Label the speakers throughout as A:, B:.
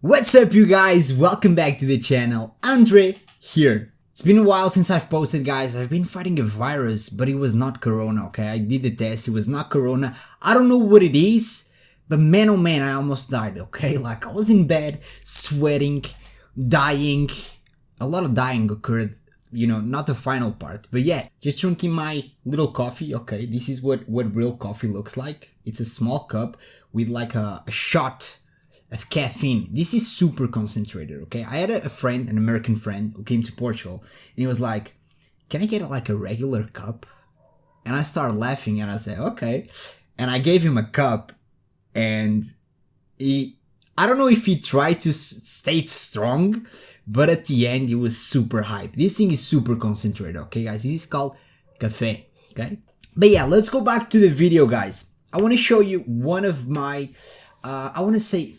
A: What's up, you guys? Welcome back to the channel. Andre here. It's been a while since I've posted, guys. I've been fighting a virus, but it was not corona, okay? I did the test, it was not corona. I don't know what it is, but man oh man, I almost died, okay? Like, I was in bed, sweating, dying. A lot of dying occurred, you know, not the final part, but yeah, just drinking my little coffee, okay? This is what real coffee looks like. It's a small cup with like a shot of caffeine. This is super concentrated, okay? I had a friend, an American friend, who came to Portugal, and he was like, can I get like a regular cup? And I started laughing, and I said, okay. And I gave him a cup, and I don't know if he tried to stay strong, but at the end, he was super hyped. This thing is super concentrated, okay, guys? This is called café, okay? But yeah, let's go back to the video, guys. I want to show you one of my, I want to say,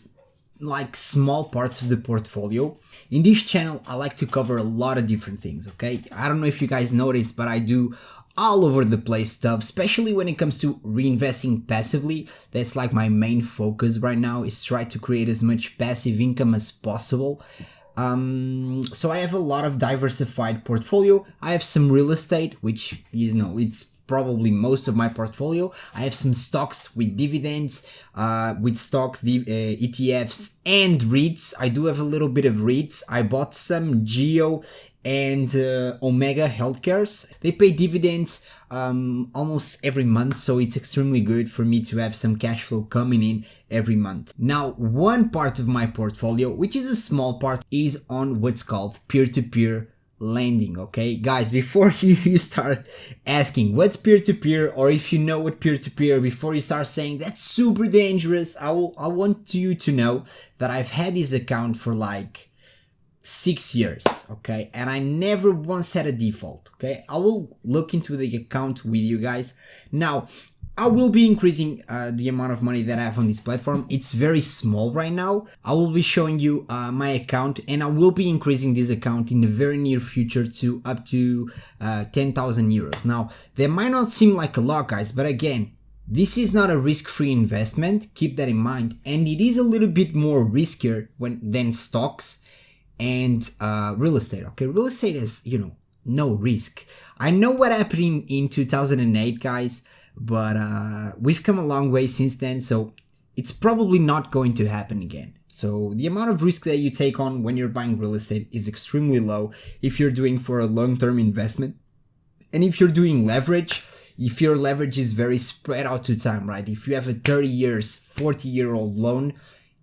A: like small parts of the portfolio. In this channel, I like to cover a lot of different things, okay? I don't know if you guys noticed, but I do all over the place stuff, especially when it comes to reinvesting passively. That's like my main focus right now, is try to create as much passive income as possible. So I have a lot of diversified portfolio. I have some real estate, which, you know, it's probably most of my portfolio. I have some stocks with dividends, with stocks, ETFs, and REITs. I do have a little bit of REITs. I bought some Geo and Omega Healthcares. They pay dividends almost every month, so it's extremely good for me to have some cash flow coming in every month. Now, one part of my portfolio, which is a small part, is on what's called peer-to-peer lending, okay? Guys, before you start asking what's peer-to-peer, or if you know what peer-to-peer, before you start saying that's super dangerous, I want you to know that I've had this account for like 6 years, okay? And I never once had a default, okay? I will look into the account with you guys. Now, I will be increasing the amount of money that I have on this platform. It's very small right now. I will be showing you my account, and I will be increasing this account in the very near future to up to 10,000 euros. Now, that might not seem like a lot, guys, but again, this is not a risk-free investment. Keep that in mind. And it is a little bit more riskier than stocks and real estate, okay? Real estate is, you know, no risk. I know what happened in 2008, guys, but we've come a long way since then, so it's probably not going to happen again. So the amount of risk that you take on when you're buying real estate is extremely low if you're doing for a long-term investment. And if you're doing leverage, if your leverage is very spread out to time, right? If you have a 30 years, 40-year-old loan,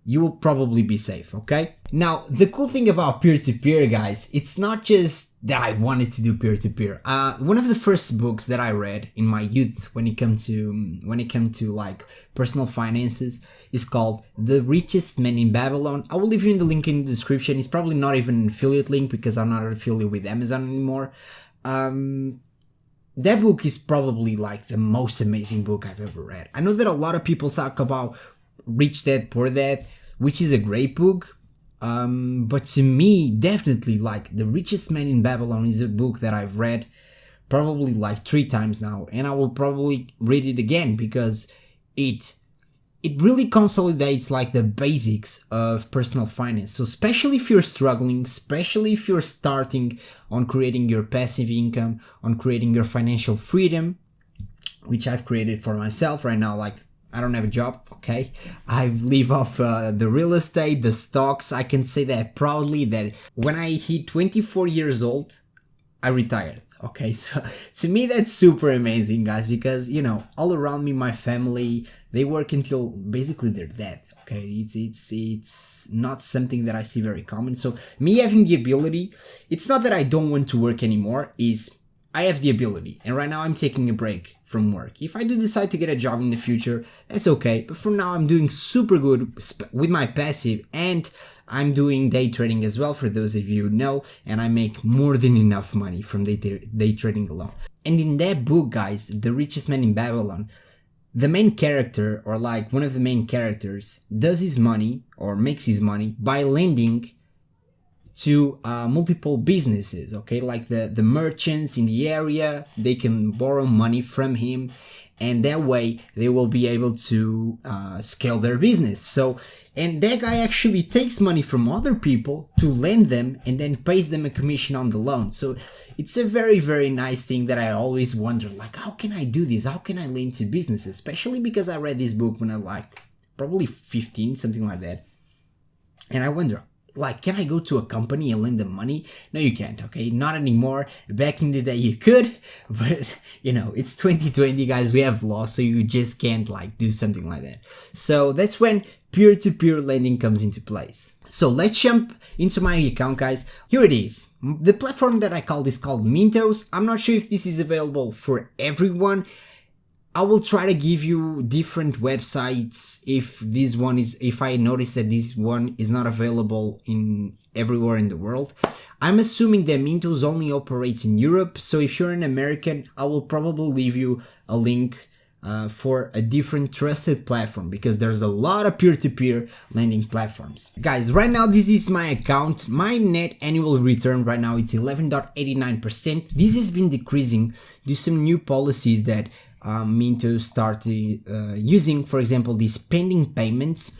A: you will probably be safe, okay? Now, the cool thing about peer-to-peer, guys, it's not just that I wanted to do peer-to-peer. One of the first books that I read in my youth when it came to like personal finances is called The Richest Man in Babylon. I will leave you in the link in the description. It's probably not even an affiliate link because I'm not an affiliate with Amazon anymore. That book is probably like the most amazing book I've ever read. I know that a lot of people talk about Rich Dad Poor Dad, which is a great book, but to me, definitely, like, The Richest Man in Babylon is a book that I've read probably like 3 times now, and I will probably read it again because it really consolidates like the basics of personal finance. So especially if you're struggling, especially if you're starting on creating your passive income, on creating your financial freedom, which I've created for myself right now. Like, I don't have a job, okay? I live off the real estate, the stocks. I can say that proudly that when I hit 24 years old, I retired, okay? So to me, that's super amazing, guys, because, you know, all around me, my family, they work until basically their death, okay? It's not something that I see very common. So me having the ability, it's not that I don't want to work anymore, I have the ability, and right now I'm taking a break from work. If I do decide to get a job in the future, that's okay, but for now I'm doing super good with my passive, and I'm doing day trading as well, for those of you who know, and I make more than enough money from day trading alone. And in that book, guys, The Richest Man in Babylon, the main character, or like one of the main characters, does his money, or makes his money, by lending to multiple businesses, okay? Like the merchants in the area, they can borrow money from him, and that way they will be able to scale their business. So, and that guy actually takes money from other people to lend them and then pays them a commission on the loan. So it's a very, very nice thing that I always wonder, like, how can I do this? How can I lend to businesses? Especially because I read this book when I like probably 15, something like that. And I wonder, like, can I go to a company and lend them money? No, you can't, okay? Not anymore. Back in the day you could, but you know, it's 2020, guys. We have laws, so you just can't like do something like that. So that's when peer-to-peer lending comes into place. So let's jump into my account, guys. Here it is. The platform that I call this called Mintos. I'm not sure if this is available for everyone. I will try to give you different websites if I notice that this one is not available in everywhere in the world. I'm assuming that Mintos only operates in Europe, so if you're an American, I will probably leave you a link for a different trusted platform, because there's a lot of peer-to-peer lending platforms. Guys, right now this is my account. My net annual return right now it's 11.89%. This has been decreasing due to some new policies that Mintos started using. For example, these pending payments.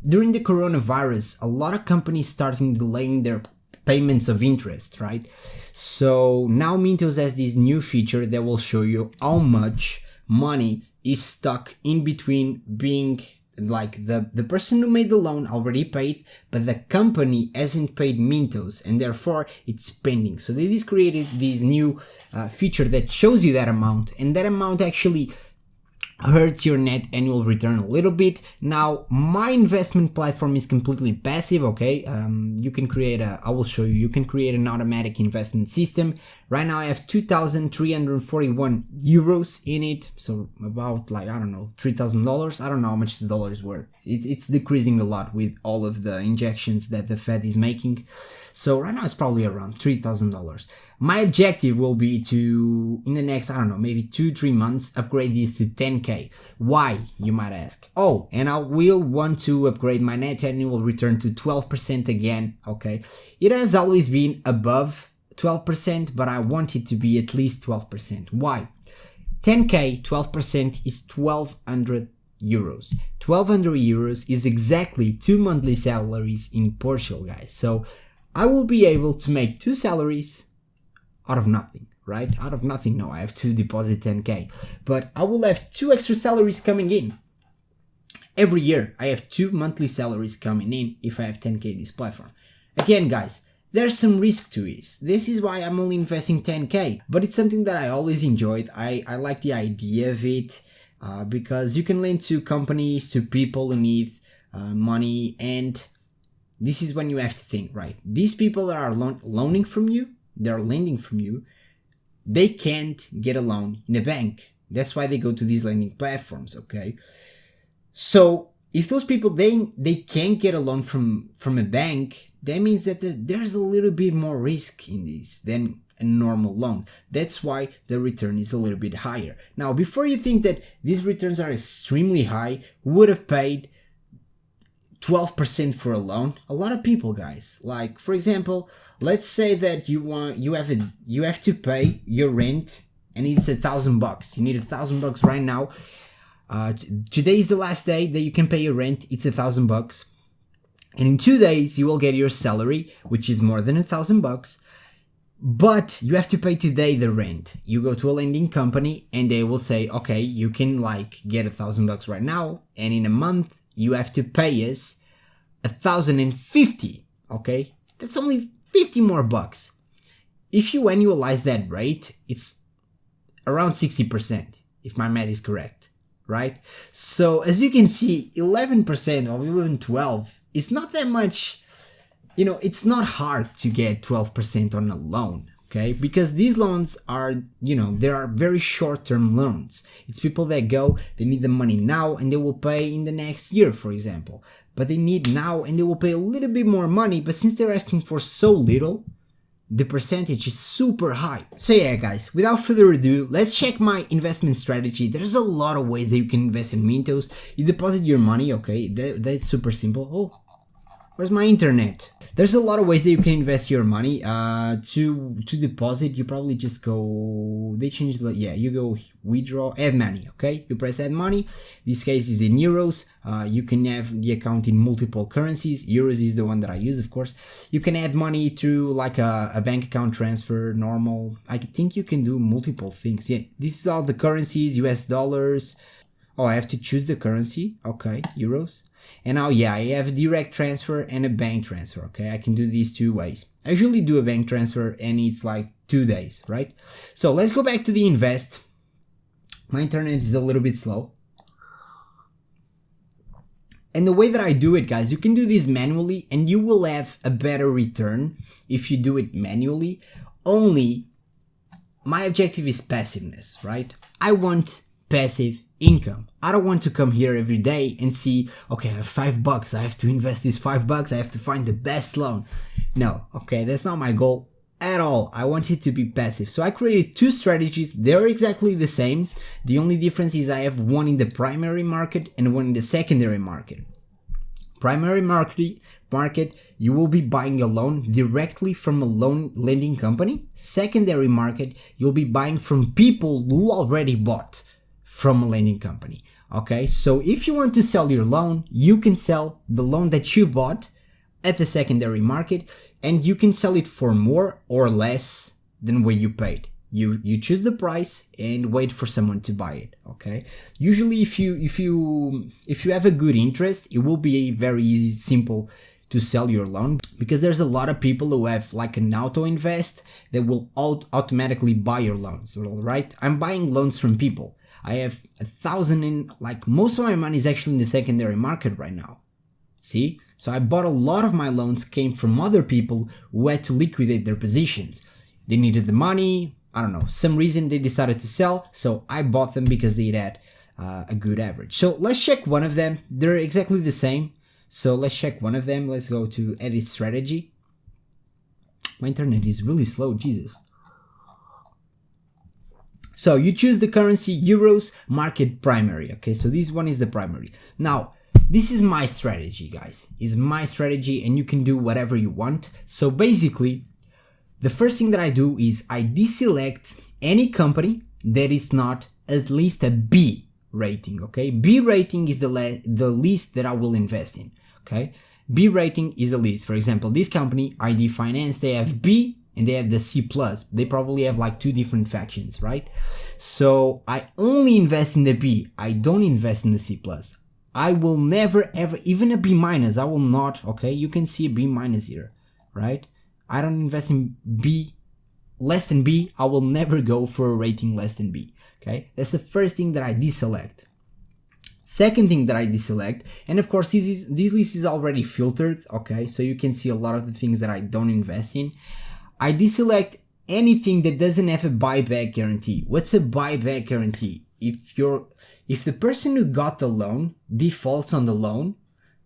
A: During the coronavirus, a lot of companies started delaying their payments of interest, right? So now Mintos has this new feature that will show you how much money is stuck in between being like the person who made the loan already paid, but the company hasn't paid Mintos, and therefore it's pending. So they just created this new feature that shows you that amount, and that amount actually hurts your net annual return a little bit. Now my investment platform is completely passive, okay? You can create I will show you can create an automatic investment system. Right now I have 2,341 euros in it, so about like, I don't know, $3,000. I don't know how much the dollar is worth. It's decreasing a lot with all of the injections that the Fed is making. So right now it's probably around $3,000. My objective will be to, in the next, I don't know, maybe 2-3 months, upgrade this to 10K. Why, you might ask? Oh, and I will want to upgrade my net annual return to 12% again, okay? It has always been above 12%, but I want it to be at least 12%. Why? 10K, 12% is 1,200 euros. 1,200 euros is exactly 2 monthly salaries in Portugal, guys. So I will be able to make 2 salaries out of nothing, right? Out of nothing, no, I have to deposit 10K, but I will have 2 extra salaries coming in. Every year, I have 2 monthly salaries coming in if I have 10K this platform. Again, guys, there's some risk to this. This is why I'm only investing 10K, but it's something that I always enjoyed. I like the idea of it because you can lend to companies, to people who need money, and this is when you have to think, right? These people that are loaning from you, they're lending from you, they can't get a loan in a bank. That's why they go to these lending platforms, okay? So if those people, they can't get a loan from a bank, that means that there's a little bit more risk in this than a normal loan. That's why the return is a little bit higher. Now, before you think that these returns are extremely high, who would have paid 12% for a loan? A lot of people, guys. Like, for example, let's say that you have to pay your rent and it's $1,000. You need $1,000 right now. Today is the last day that you can pay your rent. It's $1,000, and in 2 days you will get your salary, which is more than $1,000. But you have to pay today the rent. You go to a lending company and they will say, okay, you can like get $1,000 right now, and in a month you have to pay us 1,050. Okay, that's only 50 more bucks. If you annualize that rate, it's around 60%, if my math is correct, right? So as you can see, 11% or even 12 is not that much. You know, it's not hard to get 12% on a loan, okay? Because these loans are, you know, they are very short-term loans. It's people that go, they need the money now and they will pay in the next year, for example. But they need now and they will pay a little bit more money, but since they're asking for so little, the percentage is super high. So yeah, guys, without further ado, let's check my investment strategy. There's a lot of ways that you can invest in Mintos. You deposit your money, okay? That's super simple. Oh. Where's my internet? There's a lot of ways that you can invest your money. To deposit, you probably just go, they changed the, yeah, you go withdraw, add money, okay? You press add money. This case is in euros. You can have the account in multiple currencies. Euros is the one that I use, of course. You can add money through like a bank account transfer, normal. I think you can do multiple things. Yeah, this is all the currencies, US dollars. Oh, I have to choose the currency. Okay, euros. And now, yeah, I have direct transfer and a bank transfer. Okay, I can do these two ways. I usually do a bank transfer and it's like 2 days, right? So let's go back to the invest. My internet is a little bit slow. And the way that I do it, guys, you can do this manually and you will have a better return if you do it manually. Only my objective is passiveness, right? I want passive income. I don't want to come here every day and see, okay, I have $5, I have to invest this $5, I have to find the best loan. No, okay, that's not my goal at all. I want it to be passive. So I created 2 strategies. They're exactly the same. The only difference is I have one in the primary market and one in the secondary market. Primary market, you will be buying a loan directly from a loan lending company. Secondary market, you'll be buying from people who already bought from a lending company. Okay, so if you want to sell your loan, you can sell the loan that you bought at the secondary market and you can sell it for more or less than what you paid. You choose the price and wait for someone to buy it. Okay, usually if you have a good interest, it will be very easy, simple to sell your loan, because there's a lot of people who have like an auto invest that will automatically buy your loans, right? I'm buying loans from people. I have 1,000 in, like, most of my money is actually in the secondary market right now. See? So I bought a lot of my loans came from other people who had to liquidate their positions. They needed the money, I don't know, some reason they decided to sell, so I bought them because they had a good average. So let's check one of them. They're exactly the same. So let's check one of them. Let's go to edit strategy. My internet is really slow, Jesus. So you choose the currency euros, market primary. Okay, so this one is the primary. Now, this is my strategy, guys. It's my strategy and you can do whatever you want. So basically, the first thing that I do is I deselect any company that is not at least a B rating. Okay, B rating is the least that I will invest in. Okay, B rating is the least. For example, this company, ID Finance, they have B and they have the C+. They probably have like 2 different factions, right? So I only invest in the B. I don't invest in the C+. I will never ever, even a B-, I will not, okay? You can see a B- here, right? I don't invest in B, less than B. I will never go for a rating less than B, okay? That's the first thing that I deselect. Second thing that I deselect, and of course this list is already filtered, okay? So you can see a lot of the things that I don't invest in. I deselect anything that doesn't have a buyback guarantee. What's a buyback guarantee? If the person who got the loan defaults on the loan,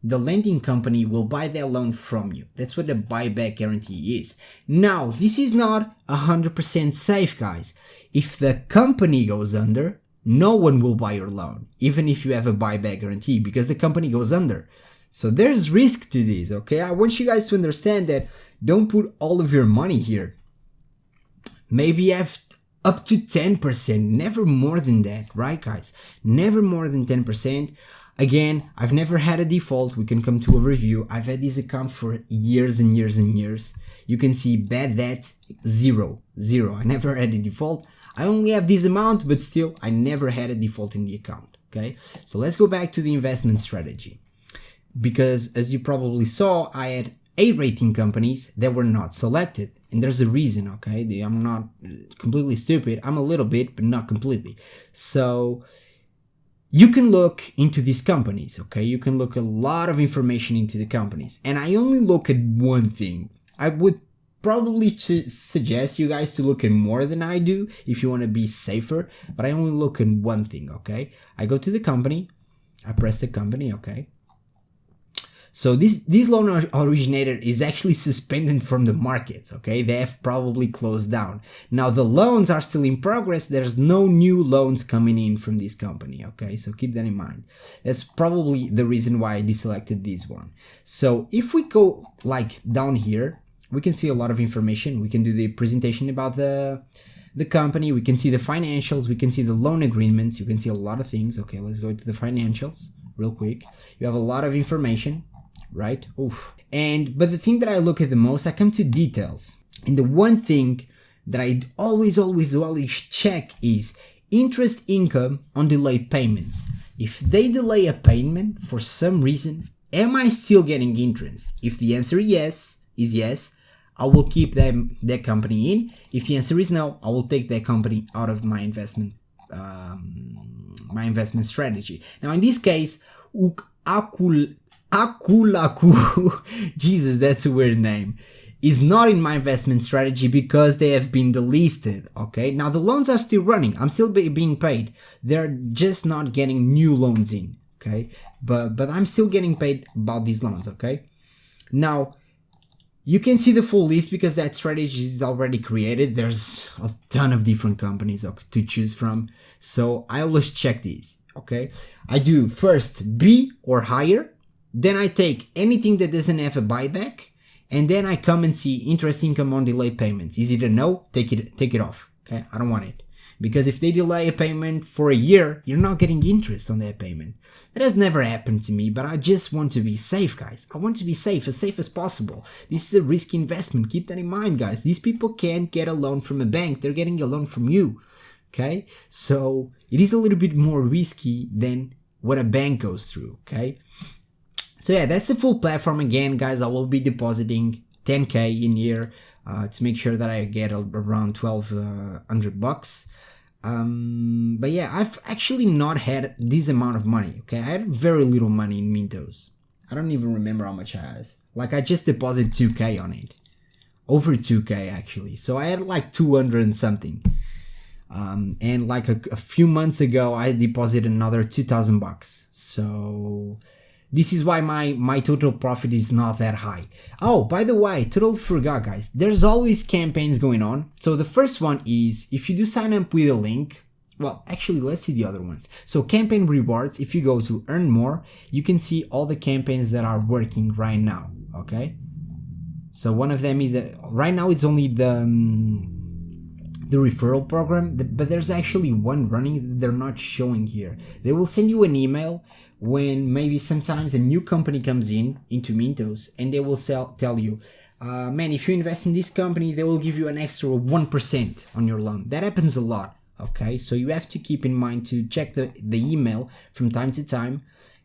A: the lending company will buy that loan from you. That's what a buyback guarantee is. Now, this is not 100% safe, guys. If the company goes under, no one will buy your loan, even if you have a buyback guarantee, because the company goes under. So there's risk to this, okay? I want you guys to understand that. Don't put all of your money here. Maybe have up to 10%, never more than that, right, guys? Never more than 10%. Again, I've never had a default. We can come to a review. I've had this account for years and years and years. You can see bad debt, zero. I never had a default. I only have this amount, but still, I never had a default in the account, okay? So let's go back to the investment strategy. Because as you probably saw, I had A rating companies that were not selected. And there's a reason, okay? I'm not completely stupid. I'm a little bit, but not completely. So you can look into these companies, okay? You can look a lot of information into the companies. And I only look at one thing. I would probably suggest you guys to look at more than I do if you want to be safer. But I only look at one thing, okay? I go to the company. I press the company, okay? So this loan originator is actually suspended from the market, okay? They have probably closed down. Now the loans are still in progress. There's no new loans coming in from this company, okay? So keep that in mind. That's probably the reason why I deselected this one. So if we go like down here, we can see a lot of information. We can do the presentation about the company. We can see the financials. We can see the loan agreements. You can see a lot of things. Okay, let's go to the financials real quick. You have a lot of information, right? Oof. But the thing that I look at the most, I come to details. And the one thing that I always check is interest income on delayed payments. If they delay a payment for some reason, am I still getting interest? If the answer is yes, I will keep that company in. If the answer is no, I will take that company out of my investment strategy. Now in this case, Akulaku, Jesus, that's a weird name, is not in my investment strategy because they have been delisted, okay? Now the loans are still running. I'm still being paid. They're just not getting new loans in, okay? But I'm still getting paid about these loans, okay? Now, you can see the full list because that strategy is already created. There's a ton of different companies to choose from. So I always check these, okay? I do first B or higher. Then I take anything that doesn't have a buyback. And then I come and see interest income on delayed payments. Is it a no? Take it off, okay? I don't want it. Because if they delay a payment for a year, you're not getting interest on that payment. That has never happened to me, but I just want to be safe, guys. I want to be safe as possible. This is a risky investment. Keep that in mind, guys. These people can't get a loan from a bank. They're getting a loan from you, okay? So it is a little bit more risky than what a bank goes through, okay? So yeah, that's the full platform. Again, guys, I will be depositing 10K in here to make sure that I get around 1,200 bucks. But yeah, I've actually not had this amount of money, okay? I had very little money in Mintos. I don't even remember how much I had. Like, I just deposited 2K on it. Over 2K, actually. So I had like 200 and something. And like a few months ago, I deposited another 2,000 bucks. So this is why my total profit is not that high. Oh, by the way, totally forgot, guys. There's always campaigns going on. So the first one is if you do sign up with a link. Well, actually, let's see the other ones. So campaign rewards, if you go to earn more, you can see all the campaigns that are working right now, okay? So one of them is that right now it's only the referral program, but there's actually one running that they're not showing here. They will send you an email when maybe sometimes a new company comes into Mintos and they will tell you, man, if you invest in this company, they will give you an extra 1% on your loan. That happens a lot, okay? So you have to keep in mind to check the email from time to time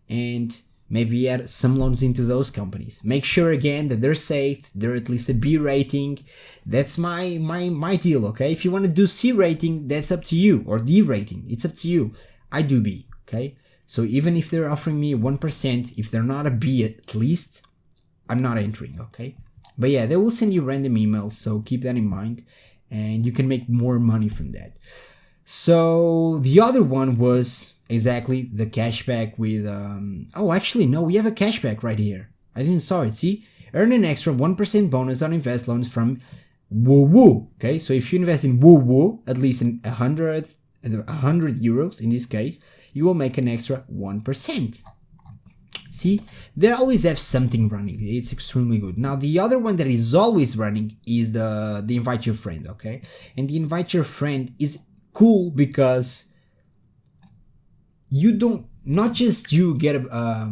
A: and maybe add some loans into those companies. Make sure again that they're safe, they're at least a B rating. That's my deal, okay? If you want to do C rating, that's up to you, or D rating, it's up to you. I do B, okay? So even if they're offering me 1%, if they're not a B at least, I'm not entering, okay? But yeah, they will send you random emails, so keep that in mind, and you can make more money from that. So the other one was exactly the cashback with, oh, actually, no, we have a cashback right here. I didn't saw it, see? Earn an extra 1% bonus on invest loans from Woo, okay? So if you invest in Woo, at least in 100 euros in this case, you will make an extra 1%. See, they always have something running. It's extremely good. Now, the other one that is always running is the invite your friend, okay? And the invite your friend is cool because you don't, not just you get a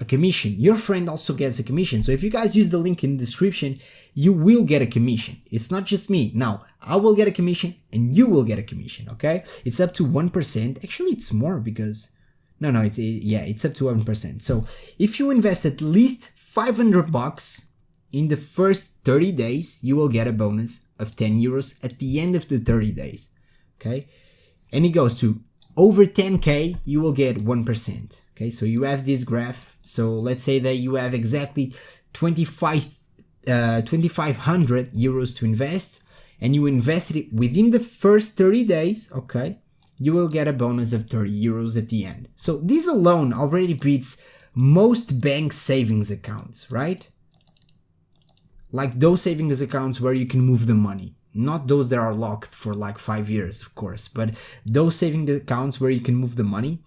A: commission, your friend also gets a commission. So if you guys use the link in the description, you will get a commission. It's not just me. Now, I will get a commission and you will get a commission, okay? It's up to 1%. Actually, it's more because, it's up to 1%. So if you invest at least 500 bucks in the first 30 days, you will get a bonus of 10 euros at the end of the 30 days, okay? And it goes to over 10K, you will get 1%, okay? So you have this graph. So let's say that you have exactly 2,500 euros to invest, and you invested it within the first 30 days, okay, you will get a bonus of 30 euros at the end. So this alone already beats most bank savings accounts, right? Like those savings accounts where you can move the money. Not those that are locked for like 5 years, of course, but those saving accounts where you can move the money,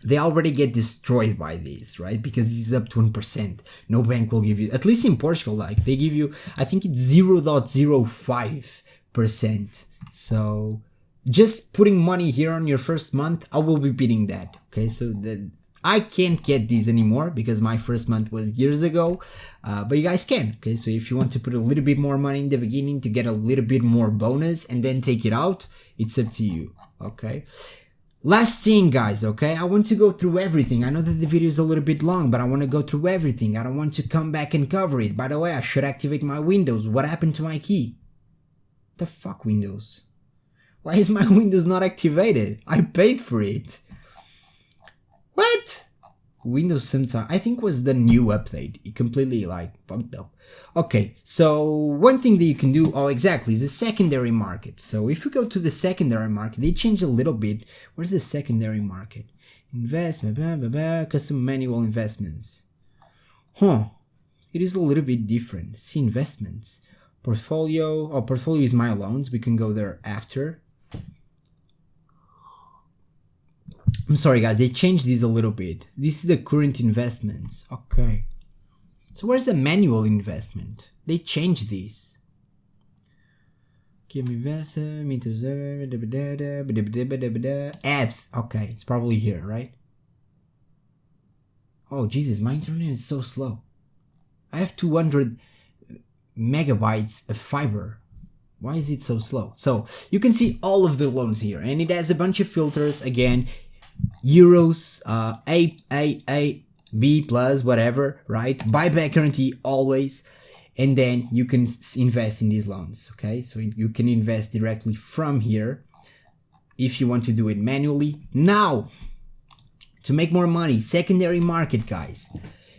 A: they already get destroyed by this, right? Because this is up to 1%. No bank will give you, at least in Portugal, like they give you, I think it's 0.05%. So just putting money here on your first month, I will be beating that. Okay, so I can't get these anymore because my first month was years ago, but you guys can. Okay, so if you want to put a little bit more money in the beginning to get a little bit more bonus and then take it out, it's up to you. Okay, last thing, guys. Okay, I want to go through everything. I know that the video is a little bit long, but I want to go through everything. I don't want to come back and cover it. By the way, I should activate my Windows. What happened to my key? The fuck, Windows? Why is my Windows not activated? I paid for it. What? Windows sometime, I think was the new update. It completely like fucked up. Okay, so one thing that you can do, oh exactly, is the secondary market. So if you go to the secondary market, they change a little bit. Where's the secondary market? Investment, blah, blah, blah, custom manual investments. Huh, it is a little bit different. See investments. Portfolio, oh portfolio is my loans. We can go there after. I'm sorry guys, they changed this a little bit. This is the current investments. Okay. So where's the manual investment? They changed this. Give me investment, Mintos, ads. Okay, it's probably here, right? Oh Jesus, my internet is so slow. I have 200 megabytes of fiber. Why is it so slow? So you can see all of the loans here, and it has a bunch of filters again. Euros, A, B plus, whatever, right? Buyback guarantee always, and then you can invest in these loans, okay? So you can invest directly from here if you want to do it manually. Now, to make more money, secondary market, guys,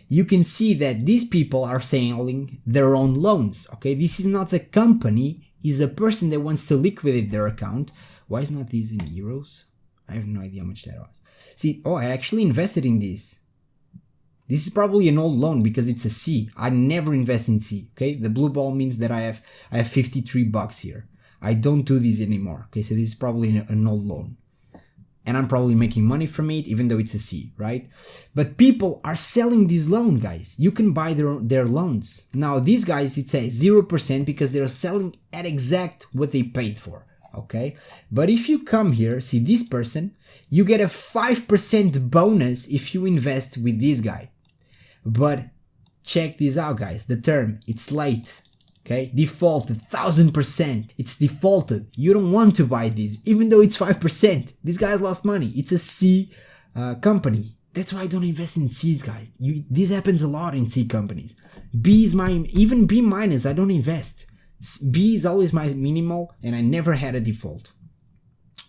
A: you can see that these people are selling their own loans, okay? This is not a company, it's a person that wants to liquidate their account. Why is not this in euros? I have no idea how much that was. See, oh, I actually invested in this. This is probably an old loan because it's a C. I never invest in C, okay? The blue ball means that I have 53 bucks here. I don't do this anymore, okay? So this is probably an old loan. And I'm probably making money from it, even though it's a C, right? But people are selling this loan, guys. You can buy their loans. Now, these guys, it says 0% because they're selling at exact what they paid for. Okay, but if you come here, see this person, you get a 5% bonus if you invest with this guy. But check this out, guys. The term, it's late. Okay, defaulted 1000%. It's defaulted. You don't want to buy this, even though it's 5%. This guy's lost money. It's a C company. That's why I don't invest in C's, guys. This happens a lot in C companies. B is even B minus. I don't invest. B is always my minimal, and I never had a default.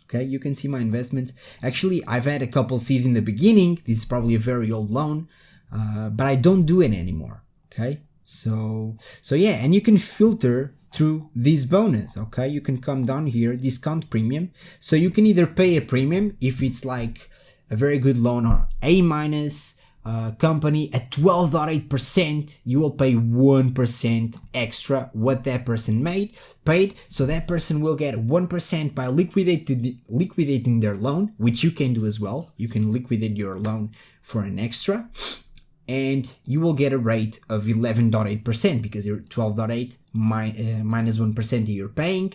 A: Okay, you can see my investments. Actually, I've had a couple C's in the beginning. This is probably a very old loan, but I don't do it anymore. Okay, so yeah, and you can filter through this bonus. Okay, you can come down here, discount premium. So you can either pay a premium if it's like a very good loan or A minus. Company at 12.8%, you will pay 1% extra what that person paid. So that person will get 1% by liquidating their loan, which you can do as well. You can liquidate your loan for an extra, and you will get a rate of 11.8% because you're 12.8 minus 1% that you're paying.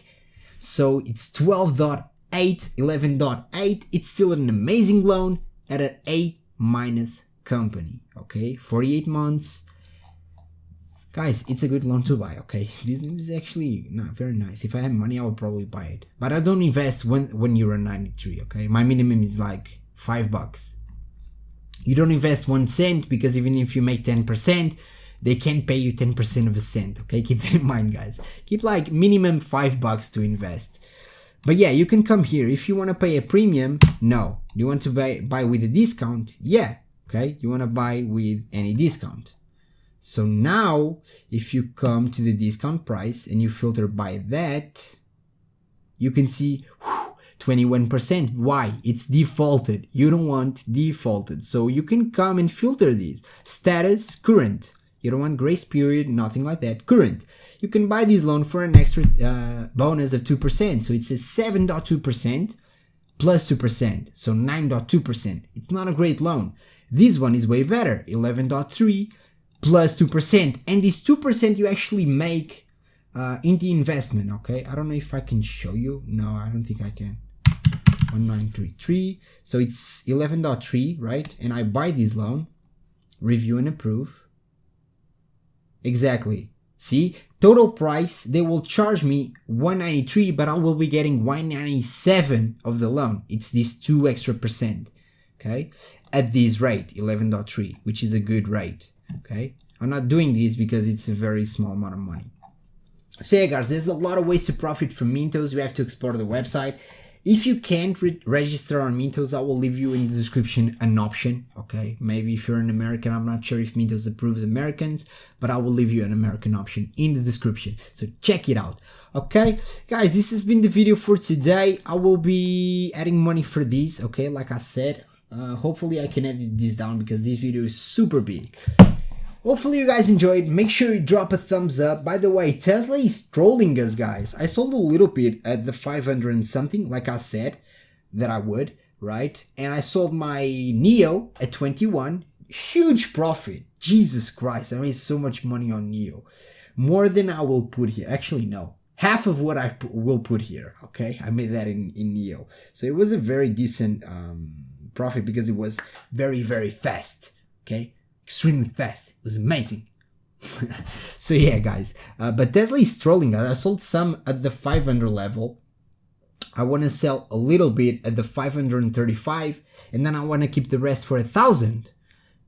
A: So it's 12.8, 11.8. It's still an amazing loan at an A minus company. Okay, 48 months, guys. It's a good loan to buy. Okay, this is actually not very nice. If I had money, I would probably buy it, but I don't invest when you're a 93. Okay, my minimum is like $5. You don't invest 1 cent because even if you make 10%, they can't pay you 10% of a cent. Okay, keep that in mind, guys. Keep like minimum $5 to invest. But yeah, you can come here if you want to pay a premium. No, you want to buy with a discount. Yeah. Okay, you want to buy with any discount. So now, if you come to the discount price and you filter by that, you can see 21%. Why? It's defaulted. You don't want defaulted. So you can come and filter these. Status, current. You don't want grace period, nothing like that. Current. You can buy this loan for an extra bonus of 2%. So it's a 7.2% plus 2%. So 9.2%. It's not a great loan. This one is way better. 11.3 plus 2%. And this 2% you actually make in the investment, okay? I don't know if I can show you. No, I don't think I can. 1933. So it's 11.3, right? And I buy this loan. Review and approve. Exactly. See? Total price, they will charge me 193, but I will be getting 197 of the loan. It's these 2 extra percent, okay? At this rate, 11.3, which is a good rate, okay? I'm not doing this because it's a very small amount of money. So yeah guys, there's a lot of ways to profit from Mintos. You have to explore the website. If you can't register on Mintos, I will leave you in the description an option, okay? Maybe if you're an American, I'm not sure if Mintos approves Americans, but I will leave you an American option in the description. So check it out, okay? Guys, this has been the video for today. I will be adding money for this, okay? Like I said, hopefully I can edit this down because this video is super big. Hopefully you guys enjoyed. Make sure you drop a thumbs up. By the way, Tesla is trolling us, guys. I sold a little bit at the 500 and something, like I said that I would, right? And I sold my Neo at 21. Huge profit. Jesus Christ, I made so much money on Neo. More than I will put here. Actually, no. Half of what I will put here, okay? I made that in Neo. So it was a very decent profit because it was very, very fast, okay? Extremely fast. It was amazing. So yeah guys, but Tesla is trolling us. I sold some at the 500 level. I want to sell a little bit at the 535 and then I want to keep the rest for 1,000.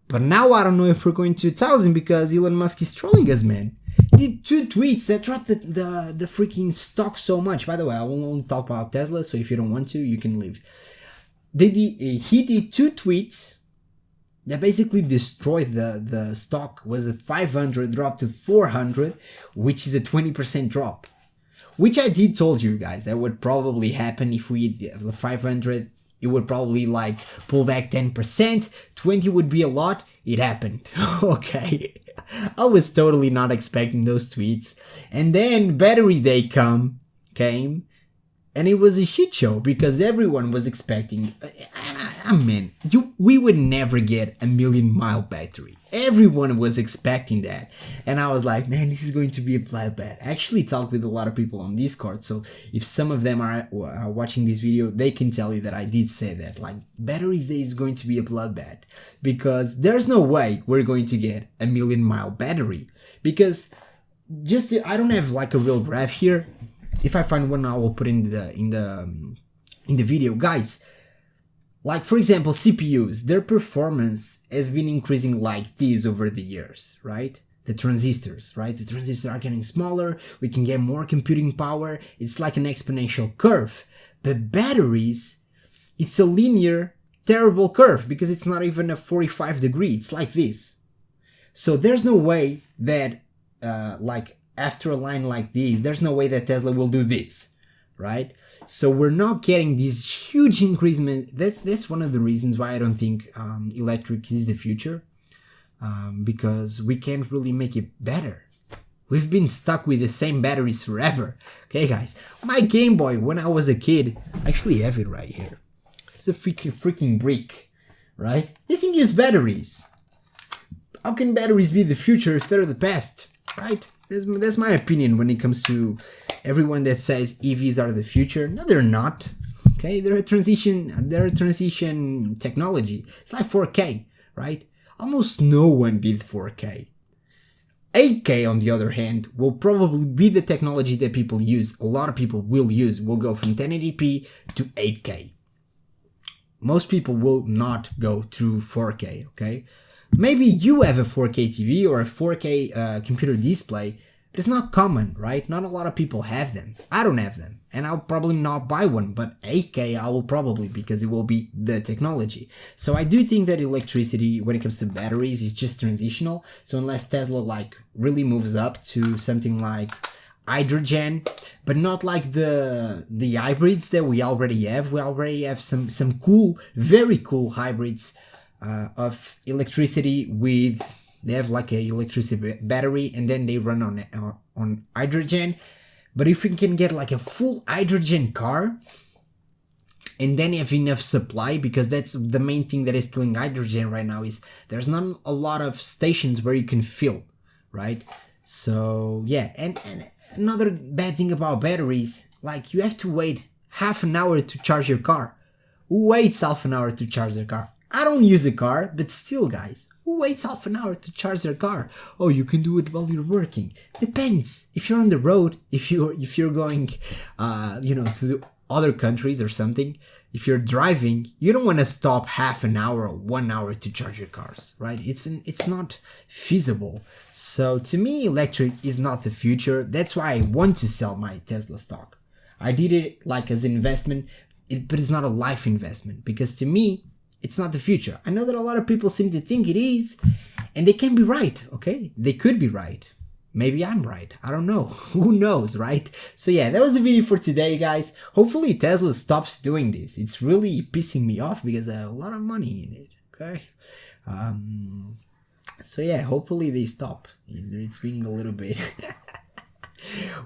A: But now I don't know if we're going to 1,000 because Elon Musk is trolling us, man. He did 2 tweets that dropped the freaking stock so much. By the way, I will only talk about Tesla, so if you don't want to, you can leave. He did 2 tweets that basically destroyed the stock. Was at 500, dropped to 400, which is a 20% drop. Which I did told you guys that would probably happen if we hit the 500. It would probably like pull back 10%. 20 would be a lot. It happened. Okay. I was totally not expecting those tweets. And then Battery Day came. And it was a shit show because everyone was expecting, we would never get a 1,000,000-mile battery. Everyone was expecting that. And I was like, man, this is going to be a bloodbath. I actually talked with a lot of people on Discord. So if some of them are watching this video, they can tell you that I did say that. Like, Battery Day is going to be a bloodbath. Because there's no way we're going to get a 1,000,000-mile battery. Because I don't have like a real graph here. If I find one, I will put in the video, guys. Like for example, CPUs, their performance has been increasing like this over the years, right? The transistors, right? The transistors are getting smaller. We can get more computing power. It's like an exponential curve. But batteries, it's a linear, terrible curve because it's not even a 45 degree. It's like this. So there's no way that like after a line like this, there's no way that Tesla will do this, right? So we're not getting this huge increasement. That's one of the reasons why I don't think electric is the future, because we can't really make it better. We've been stuck with the same batteries forever. Okay, guys, my Game Boy when I was a kid, I actually have it right here. It's a freaking brick, right? This thing uses batteries. How can batteries be the future if they're the past, right? That's my opinion when it comes to everyone that says EVs are the future. No, they're not. Okay, they're a transition technology. It's like 4K, right? Almost no one did 4K. 8K, on the other hand, will probably be the technology that people use. A lot of people will go from 1080p to 8K. Most people will not go through 4K, okay? Maybe you have a 4K TV or a 4K computer display, but it's not common, right? Not a lot of people have them. I don't have them, and I'll probably not buy one, but 8K I will probably, because it will be the technology. So I do think that electricity, when it comes to batteries, is just transitional. So unless Tesla like really moves up to something like, hydrogen, but not like the hybrids that we already have. We already have some cool, very cool hybrids of electricity with, they have like a electricity battery and then they run on hydrogen. But if we can get like a full hydrogen car and then have enough supply, because that's the main thing that is killing hydrogen right now, is there's not a lot of stations where you can fill, right? So yeah, and another bad thing about batteries, like you have to wait half an hour to charge your car. Who waits half an hour to charge their car? I don't use a car, but still, guys, who waits half an hour to charge their car? Oh, you can do it while you're working. Depends. If you're on the road, if you're going, to the other countries or something, if you're driving, you don't want to stop half an hour or 1 hour to charge your cars, right? It's not feasible. So to me, electric is not the future. That's why I want to sell my Tesla stock. I did it like as an investment, but it's not a life investment, because to me, it's not the future. I know that a lot of people seem to think it is, and they can be right, okay? They could be right. Maybe I'm right. I don't know. Who knows, right? So yeah, that was the video for today, guys. Hopefully Tesla stops doing this. It's really pissing me off because I have a lot of money in it, okay? So yeah, hopefully they stop. It's being a little bit...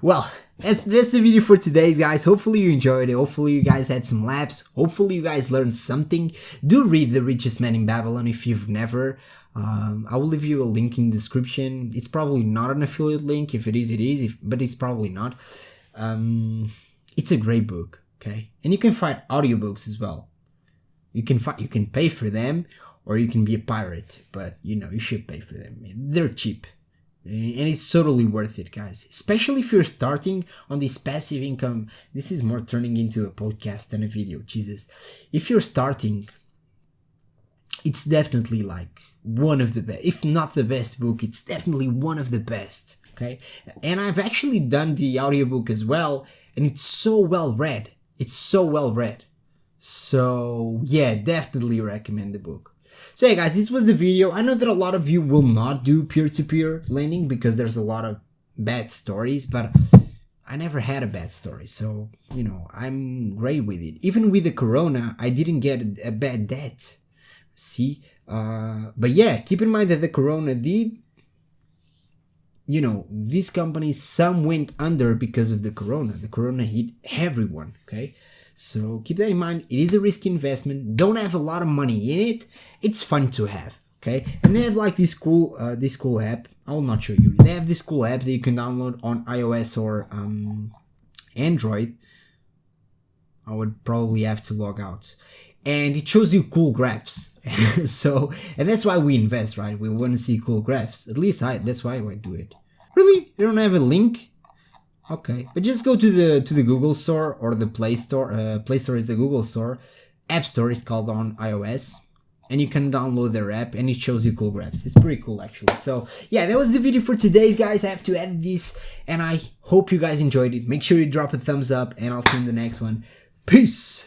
A: Well, that's the video for today, guys. Hopefully you enjoyed it. Hopefully you guys had some laughs. Hopefully you guys learned something. Do read The Richest Man in Babylon if you've never. I will leave you a link in the description. It's probably not an affiliate link. If it is, it is. But it's probably not. It's a great book, okay? And you can find audiobooks as well. You can pay for them, or you can be a pirate. But you should pay for them. They're cheap. And it's totally worth it, guys. Especially if you're starting on this passive income. This is more turning into a podcast than a video, Jesus. If you're starting, it's definitely like one of the best. If not the best book, it's definitely one of the best, okay? And I've actually done the audiobook as well, and it's so well read. It's so well read. So yeah, definitely recommend the book. So yeah, guys, this was the video. I know that a lot of you will not do peer-to-peer lending because there's a lot of bad stories, but I never had a bad story. So, I'm great with it. Even with the corona, I didn't get a bad debt. See? But yeah, keep in mind that the corona did, these companies, some went under because of the corona. The corona hit everyone, okay? So keep that in mind. It is a risky investment. Don't have a lot of money in it. It's fun to have, okay? And they have like this cool app. I will not show you. They have this cool app that you can download on iOS or Android. I would probably have to log out. And it shows you cool graphs. And that's why we invest, right? We want to see cool graphs. At least that's why I do it. Really? You don't have a link? Okay, but just go to the Google Store or the Play Store. Play Store is the Google Store. App Store is called on iOS, and you can download their app, and it shows you cool graphs. It's pretty cool, actually. So yeah, that was the video for today, guys. I have to edit this, and I hope you guys enjoyed it. Make sure you drop a thumbs up, and I'll see you in the next one. Peace.